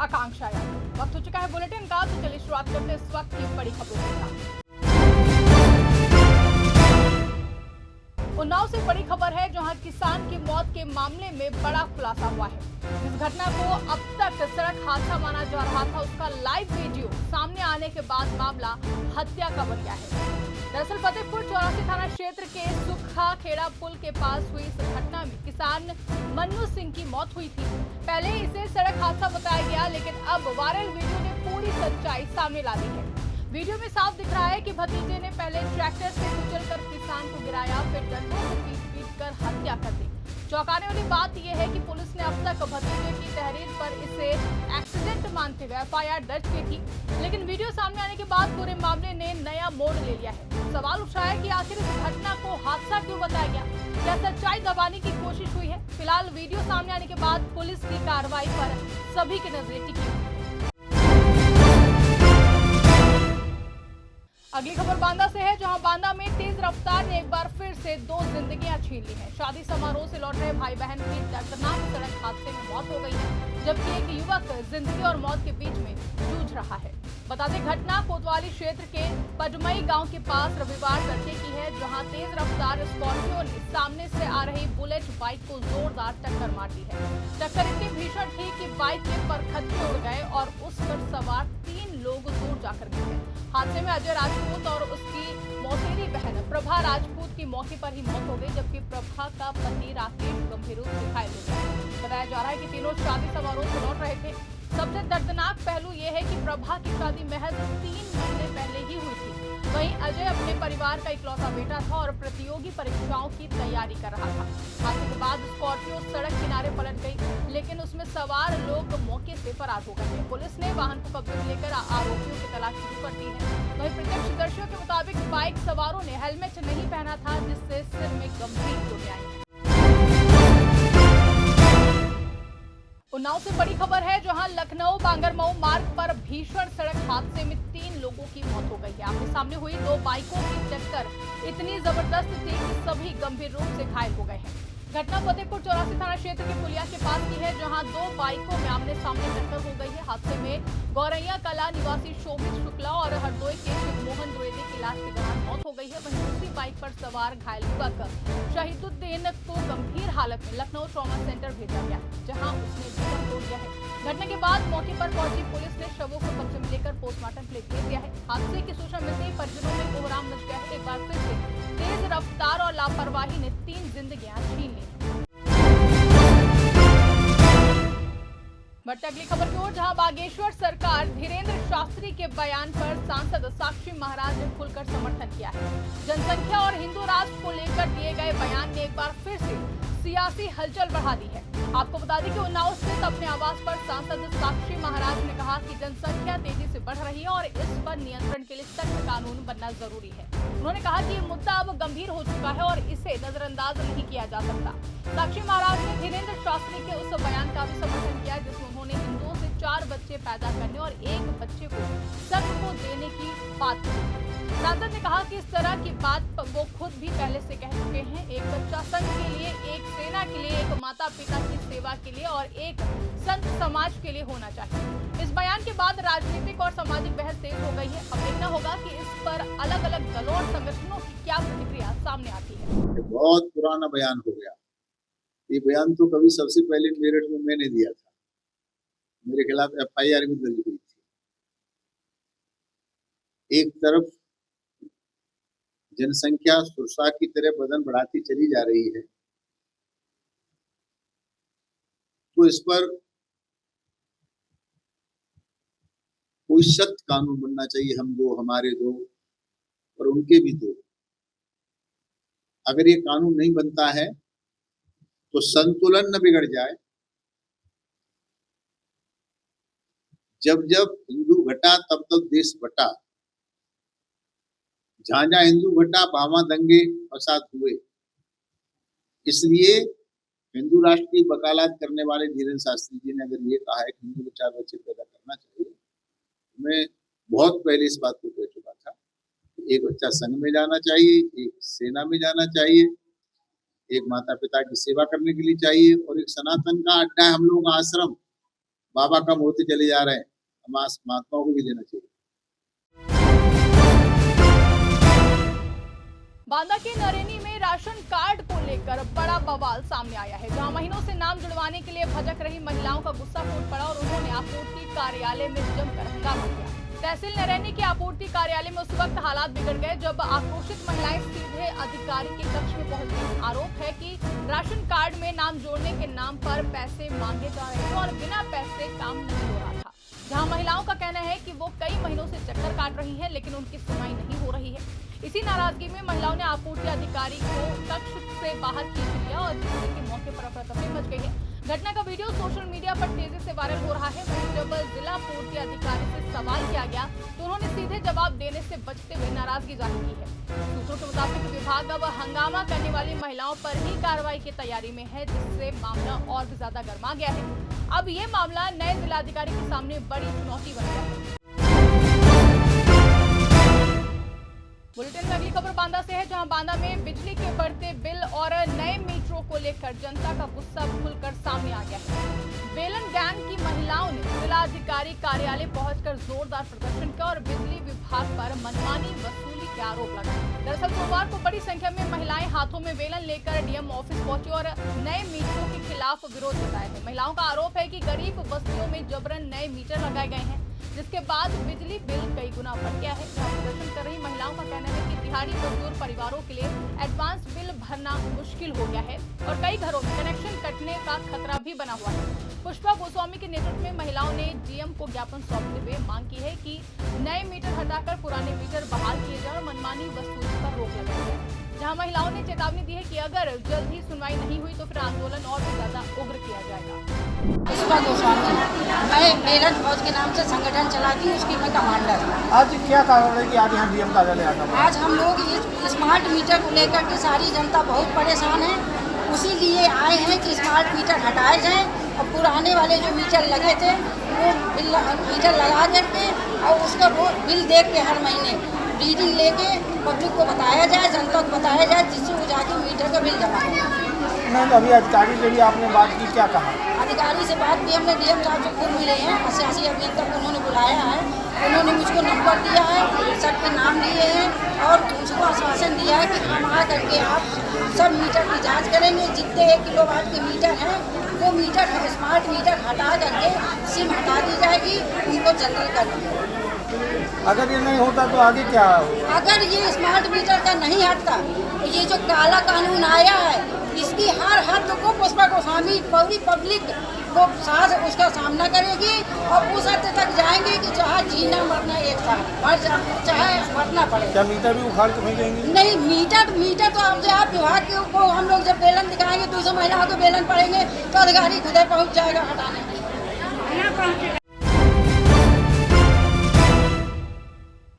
आकांक्षा यादव। वक्त हो चुका है बुलेटिन का, तो चलिए शुरुआत करते हैं इस वक्त की बड़ी खबरों के साथ। उन्नाव से बड़ी खबर है, जहां किसान की मौत के मामले में बड़ा खुलासा हुआ है। जिस घटना को अब तक सड़क हादसा माना जा रहा था, उसका लाइव वीडियो सामने आने के बाद मामला हत्या का बन गया है। दरअसल फतेहपुर 84 थाना क्षेत्र के सुखा खेड़ा पुल के पास हुई इस घटना में किसान मन्नू सिंह की मौत हुई थी। पहले इसे सड़क हादसा बताया गया, लेकिन अब वायरल वीडियो ने पूरी सच्चाई सामने ला दी है। वीडियो में साफ दिख रहा है कि भतीजे ने पहले ट्रैक्टर से कुचलकर किसान को गिराया, फिर डंडों से पीट कर हत्या कर दी। चौंकाने वाली बात यह है कि पुलिस ने अब तक भतीजे की तहरीर पर इसे एक्सीडेंट मानते हुए एफआईआर दर्ज की थी, लेकिन वीडियो सामने आने के बाद पूरे मामले ने नया मोड़ ले लिया है। सवाल उठ रहा है कि आखिर इस घटना को हादसा क्यों बताया गया, क्या सच्चाई दबाने की कोशिश हुई है। फिलहाल वीडियो सामने आने के बाद पुलिस की कार्रवाई पर सभी की नजरें टिकी हुई है। अगली खबर बांदा से है, जहां बांदा में तेज रफ्तार ने एक बार फिर से दो जिंदगियां छीन ली हैं। शादी समारोह से लौट रहे भाई बहन की दर्दनाक सड़क हादसे में मौत हो गई है, जबकि एक युवक जिंदगी और मौत के बीच में जूझ रहा है। बता दें, घटना कोतवाली क्षेत्र के पडमई गांव के पास रविवार तड़के की है, जहां तेज रफ्तार स्कॉर्पियो ने सामने से आ रही बुलेट बाइक को जोरदार टक्कर मार दी है। टक्कर इतनी भीषण थी कि बाइक के परखच्चे उड़ गए और उस पर सवार 3 लोग दूर जाकर गिर गए। हादसे में अजय राजपूत और उसकी मौसेरी बहन प्रभा राजपूत की मौके पर ही मौत हो गई, जबकि प्रभा का पति राकेश गंभीर रूप से घायल हो गया। बताया जा रहा है कि तीनों शादी समारोह से लौट रहे थे। सबसे दर्दनाक पहलू यह है कि प्रभा की शादी महज 3 महीने पहले ही हुई थी। वहीं अजय अपने परिवार का इकलौता बेटा था और प्रतियोगी परीक्षाओं की तैयारी कर रहा था। हादसे के बाद स्कॉर्पियो सड़क किनारे पलट गई, लेकिन उसमें सवार लोग मौके से फरार हो गए। पुलिस ने वाहन को कब्जे में लेकर आरोपियों की तलाश शुरू कर दी है। वहीं प्रत्यक्षदर्शियों के मुताबिक बाइक सवारों ने हेलमेट नहीं पहना था, जिससे सिर में गंभीर चोटें आई हैं। उन्नाव से बड़ी खबर है, जहां लखनऊ बांगरमऊ मार्ग पर भीषण सड़क हादसे में 3 लोगों की मौत हो गई है। आमने सामने हुई 2 बाइकों की टक्कर इतनी जबरदस्त थी कि सभी गंभीर रूप से घायल हो गए हैं। घटना फतेहपुर 84 थाना क्षेत्र के पुलिया के पास की है, जहां 2 बाइकों में आमने सामने टक्कर हो गई है। हादसे में गौरैया कला निवासी शोभित शुक्ला और हरदोई के शिवमोहन द्विवेदी की इलाज के दौरान मौत हो गई है। वहीं दूसरी बाइक पर सवार घायल युवक शहीदुद्दीन को गंभीर हालत में लखनऊ ट्रॉमा सेंटर भेजा गया, जहां उसने जीवन तोड़ दिया है। घटना के बाद मौके पर पहुंची पुलिस ने शवों को कब्जे में लेकर पोस्टमार्टम के लिए भेज दिया है। हादसे की सूचना मिलते ही परिजनों में कोहराम मच गया है। एक बार फिर से तेज रफ्तार और लापरवाही ने 3 जिंदगियां छीन ली। बढ़ते अगली खबर की ओर, जहां बागेश्वर सरकार धीरेन्द्र शास्त्री के बयान पर सांसद साक्षी महाराज ने खुलकर समर्थन किया है। जनसंख्या और हिंदू राष्ट्र को लेकर दिए गए बयान ने एक बार फिर से सियासी हलचल बढ़ा दी है। आपको बता दें कि उन्नाव स्थित अपने आवास पर सांसद साक्षी महाराज ने कहा कि जनसंख्या तेजी से बढ़ रही है और इस पर नियंत्रण के लिए सख्त कानून बनना जरूरी है। उन्होंने कहा कि ये मुद्दा अब गंभीर हो चुका है और इसे नजरअंदाज नहीं किया जा सकता। साक्षी महाराज ने धीरेन्द्र शास्त्री के उस बयान का भी समर्थन किया, जिसमें उन्होंने हिंदुओं से 4 बच्चे पैदा करने और 1 बच्चे को संघ को देने की बात की। सांसद ने कहा कि इस तरह की बात वो खुद भी पहले से कह चुके हैं। एक बच्चा संघ के लिए, एक सेना के लिए, एक माता पिता की सेवा के लिए और एक संत समाज के लिए होना चाहिए। इस बयान के बाद राजनीतिक और सामाजिक बहस तेज हो गई है। अब देखना होगा कि इस पर अलग अलग दलों और संगठनों की क्या प्रतिक्रिया सामने आती है। बहुत पुराना बयान हो गया। ये बयान तो कभी सबसे पहले मेरठ में मैंने दिया था, मेरे खिलाफ एफआईआर भी दर्ज हुई थी। एक तरफ जनसंख्या सुरसा की तरह वजन बढ़ाती चली जा रही है, तो इस पर कोई सख्त कानून बनना चाहिए। हम 2, हमारे 2 और उनके भी 2। अगर ये कानून नहीं बनता है तो संतुलन न बिगड़ जाए। जब जब हिंदू घटा तब तब देश बटा, जहां जहां हिंदू घटा वहां दंगे फसाद हुए। इसलिए हिंदू राष्ट्र की वकालत करने वाले धीरेन्द्र शास्त्री जी ने अगर ये कहा है कि हिंदू को 4 बच्चे पैदा करना चाहिए, मैं बहुत पहले इस बात को कह चुका था। एक बच्चा संघ में जाना चाहिए, एक सेना में जाना चाहिए, एक माता पिता की सेवा करने के लिए चाहिए और एक सनातन का अड्डा है हम लोगों का आश्रम, बाबा कम होते चले जा रहे हैं, महात्माओं को भी देना चाहिए। बांदा के नरेनी में राशन कार्ड को लेकर बड़ा बवाल सामने आया है, जहां महीनों से नाम जुड़वाने के लिए भटक रही महिलाओं का गुस्सा फूट पड़ा और उन्होंने आपूर्ति कार्यालय में जमकर हंगामा किया। तहसील नरेनी के आपूर्ति कार्यालय में उस वक्त हालात बिगड़ गए जब आक्रोशित महिलाएं सीधे अधिकारी के कक्ष में पहुंच गई। आरोप है कि राशन कार्ड में नाम जोड़ने के नाम पर पैसे मांगे जा रहे थे और बिना पैसे काम नहीं हो रहा था। जहां महिलाओं का कहना है कि वो कई महीनों से चक्कर काट रही हैं, लेकिन उनकी सुनवाई नहीं हो रही है। इसी नाराजगी में महिलाओं ने आपूर्ति अधिकारी को कक्ष से बाहर खींच लिया और जिससे कि मौके पर अफरा-तफरी मच गई है। घटना का वीडियो सोशल मीडिया पर तेजी से वायरल हो रहा है। वहीं जब जिला आपूर्ति अधिकारी से सवाल किया गया तो उन्होंने सीधे जवाब देने से बचते हुए नाराजगी जाहिर की है। सूत्रों के मुताबिक विभाग अब हंगामा करने वाली महिलाओं पर ही कार्रवाई की तैयारी में है, जिससे मामला और भी ज्यादा गर्मा गया है। अब ये मामला नए जिलाधिकारी के सामने बड़ी चुनौती बन गया है। बुलेटिन में अगली खबर बांदा से है, जहां बांदा में बिजली के बढ़ते बिल और नए मीटरों को लेकर जनता का गुस्सा खुलकर सामने आ गया है। बेलन गैंग की महिलाओं ने जिलाधिकारी कार्यालय पहुंचकर जोरदार प्रदर्शन किया और बिजली विभाग पर मनमानी वसूली के आरोप लगाए। दरअसल सोमवार को बड़ी संख्या में महिलाएं हाथों में बेलन लेकर डीएम ऑफिस पहुंची और नए मीटरों के खिलाफ विरोध जताया है। महिलाओं का आरोप है कि गरीब बस्तियों में जबरन नए मीटर लगाए गए हैं, जिसके बाद बिजली बिल कई गुना बढ़ गया है। प्रदर्शन कर रही महिलाओं का कहना है कि दिहाड़ी मजदूर परिवारों के लिए एडवांस बिल भरना मुश्किल हो गया है और कई घरों में कनेक्शन कटने का खतरा भी बना हुआ है। पुष्पा गोस्वामी के नेतृत्व में महिलाओं ने डीएम को ज्ञापन सौंपते हुए मांग की है कि नए मीटर हटाकर पुराने मीटर बहाल किए जाए और मनमानी वसूली पर रोक लगाई जाए। जहां महिलाओं ने चेतावनी दी है कि अगर जल्द ही सुनवाई नहीं हुई तो फिर आंदोलन और भी ज्यादा उग्र किया जाएगा। पुष्पा गोस्वामी, मैं बेलन फौज के नाम से संगठन चलाती हूँ, उसकी मैं कमांडर हूँ। आज क्या कारण है कि आज यहाँ डीएम कार्यालय आना? आज हम लोग इस स्मार्ट मीटर को लेकर के सारी जनता बहुत परेशान है, उसी लिए आए हैं कि स्मार्ट मीटर हटाए जाएं और पुराने वाले जो मीटर लगे थे वो मीटर लगा करके और उसका वो बिल देख के हर महीने रीडिंग लेके पब्लिक को बताया जाए, जनता को बताया जाए, जिससे वो जाके मीटर का बिल जमा हो। नहीं, अभी अधिकारी से भी आपने बात की, क्या कहा? अधिकारी से बात की, हमने डीएम साहब से खुद मिले हैं, 88 अभियंता को उन्होंने बुलाया है, उन्होंने मुझको नंबर दिया है, सबके नाम लिए हैं और उसको आश्वासन दिया है कि हम आ करके आप सब मीटर की जांच करेंगे। जितने 1 किलोवाट के मीटर हैं वो मीटर स्मार्ट मीटर हटा करके सिम हटा दी जाएगी, उनको जनरल कर दिया। अगर ये नहीं होता तो आगे क्या? अगर ये स्मार्ट मीटर का नहीं हटता तो ये जो काला कानून आया है इसकी हर हद को पुष्पा गोस्वामी पूरी पब्लिक को साथ उसका सामना करेगी और उस हद तक जाएंगे कि चाहे जीना मरना एक साथ चाहे मरना पड़े। क्या मीटर भी उखाड़ के फेंकेंगे? नहीं, मीटर तो आप विभाग को हम लोग जब बेलन दिखाएंगे 200 महिलाओं को बेलन पड़ेंगे तो अधिकारी खुद पहुँच जाएगा हटाने।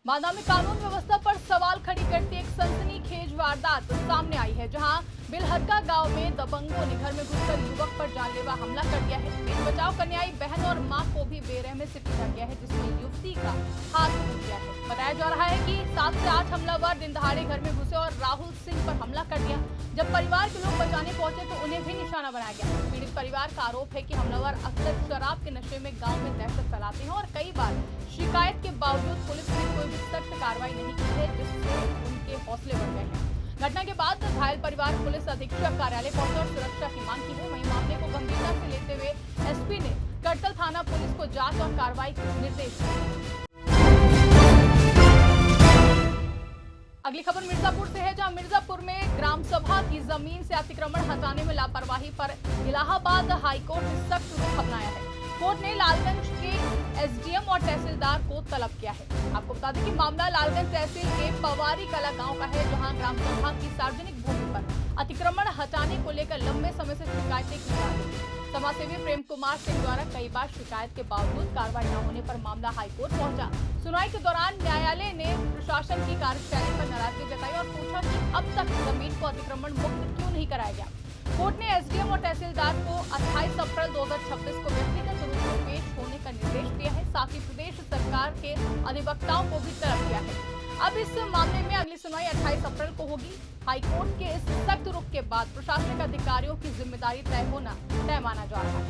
बांदा में कानून व्यवस्था पर सवाल खड़ी करती एक सनसनीखेज वारदात सामने आई है, जहां बिलहरका गांव में दबंगों ने घर में घुसकर युवक पर जानलेवा हमला कर दिया है। बेटी बचाव करने आई बहन और मां को भी बेरहमी से पीटा गया है, जिसमें युवती का हाथ टूट गया है। बताया जा रहा है कि 7 से 8 हमलावर दिन दहाड़े घर में घुसे और राहुल सिंह पर हमला कर दिया। जब परिवार के लोग बचाने पहुंचे तो उन्हें भी निशाना बनाया गया। पीड़ित परिवार का आरोप है कि हमलावर अक्सर शराब के नशे में गाँव में दहशत फैलाते हैं और कई बार शिकायत के बावजूद पुलिस ने कोई भी सख्त कार्रवाई नहीं की है, जिससे उनके हौसले बढ़ गए हैं। घटना के बाद घायल परिवार पुलिस अधीक्षक कार्यालय पहुंचा और सुरक्षा की मांग की है। वहीं मामले को गंभीरता से लेते हुए एसपी ने कटतल थाना पुलिस को जांच और कार्रवाई के निर्देश दिए। अगली खबर मिर्जापुर से है, जहां मिर्जापुर में ग्राम सभा की जमीन से अतिक्रमण हटाने में लापरवाही पर इलाहाबाद हाईकोर्ट ने सख्त रुख अपनाया है। कोर्ट ने लालगंज के एसडीएम और तहसीलदार को तलब किया है। आपको बता दें कि मामला लालगंज तहसील के पवारी कला गांव का है, जहां ग्राम सभा की सार्वजनिक भूमि पर अतिक्रमण हटाने को लेकर लंबे समय से शिकायतें की जा रही थी। समाजसेवी प्रेम कुमार सिंह द्वारा कई बार शिकायत के बावजूद कार्रवाई न होने पर मामला हाईकोर्ट पहुंचा। सुनवाई के दौरान न्यायालय ने प्रशासन की कार्यशैली पर नाराजगी जताई और पूछा कि अब तक जमीन को अतिक्रमण मुक्त क्यों नहीं कराया गया। कोर्ट ने एसडीएम और तहसीलदार को 28 अप्रैल 2026 को व्यक्तिगत रूप से पेश होने का निर्देश दिया है। साथ ही प्रदेश सरकार के अधिवक्ताओं को भी तलब किया है। अब इस मामले में अगली सुनवाई 28 अप्रैल को होगी। हाईकोर्ट के इस सख्त रुख के बाद प्रशासनिक अधिकारियों की जिम्मेदारी तय होना तय माना जा रहा है।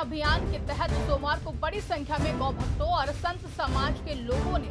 अभियान के तहत सोमवार को बड़ी संख्या में गौ भक्तों और संत समाज के लोगों ने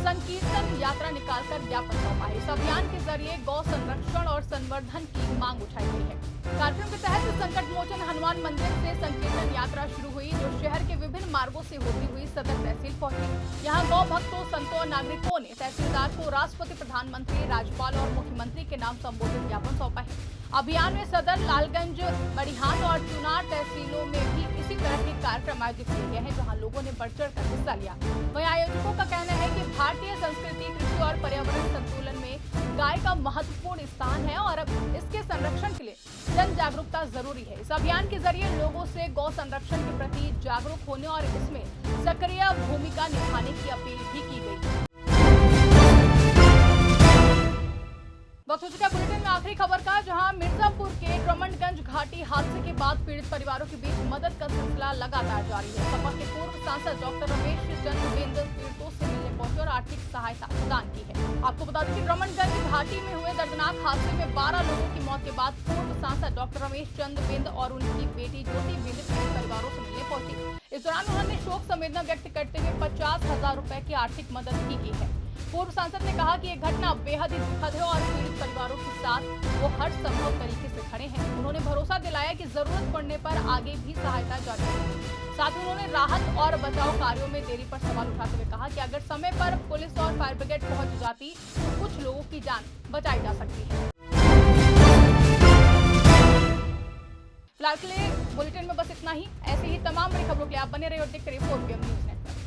संकीर्तन यात्रा निकालकर ज्ञापन सौंपा है। इस अभियान के जरिए गौ संरक्षण और संवर्धन की मांग उठाई गई है। कार्यक्रम के तहत संकट मोचन हनुमान मंदिर से संकीर्तन यात्रा शुरू हुई, जो शहर के विभिन्न मार्गों से होती हुई सदर तहसील पहुंची। यहाँ गौ भक्तों, संतों और नागरिकों ने तहसीलदार को राष्ट्रपति, प्रधानमंत्री, राज्यपाल और मुख्यमंत्री के नाम संबोधित ज्ञापन सौंपा है। अभियान में सदर, लालगंज, बढ़ियान और चुनार तहसीलों में भी इसी तरह के कार्यक्रम आयोजित किए गए हैं, जहां लोगों ने बढ़ चढ़ कर हिस्सा लिया। वहीं आयोजकों का कहना है कि भारतीय संस्कृति, कृषि और पर्यावरण संतुलन में गाय का महत्वपूर्ण स्थान है और अब इसके संरक्षण के लिए जन जागरूकता जरूरी है। इस अभियान के जरिए लोगों से गौ संरक्षण के प्रति जागरूक होने और इसमें सक्रिय भूमिका निभाने की अपील भी की गई। वक्त हो चुका है बुलेटिन में आखिरी खबर का, जहां मिर्जापुर के क्रमंडगंज घाटी हादसे के बाद पीड़ित परिवारों के बीच मदद का सिलसिला लगातार जारी है। सपा के पूर्व सांसद डॉक्टर रमेश चंद बिंद पीड़ितों से मिलने पहुंचे और आर्थिक सहायता प्रदान की है। आपको बता दें कि क्रमंडगंज घाटी में हुए दर्दनाक हादसे में 12 लोगों की मौत के बाद पूर्व सांसद डॉक्टर रमेश चंद बिंद और उनकी बेटी ज्योति बिंद पीड़ित परिवारों से मिलने पहुंची। इस दौरान उन्होंने शोक संवेदना व्यक्त करते हुए 50,000 रुपए की आर्थिक मदद भी की है। पूर्व सांसद ने कहा कि ये घटना बेहद ही दुखद है और पीड़ित परिवारों के साथ वो हर संभव तरीके से खड़े हैं। उन्होंने भरोसा दिलाया कि जरूरत पड़ने पर आगे भी सहायता जारी रहेगी। साथ ही उन्होंने राहत और बचाव कार्यों में देरी पर सवाल उठाते हुए कहा कि अगर समय पर पुलिस और फायर ब्रिगेड पहुंच जाती तो कुछ लोगों की जान बचाई जा सकती है। फिलहाल के लिए बुलेटिन में बस इतना ही। ऐसे ही तमाम बड़ी खबरों के लिए आप बने रहिए और देखते रहिए 4PM न्यूज़ नेटवर्क।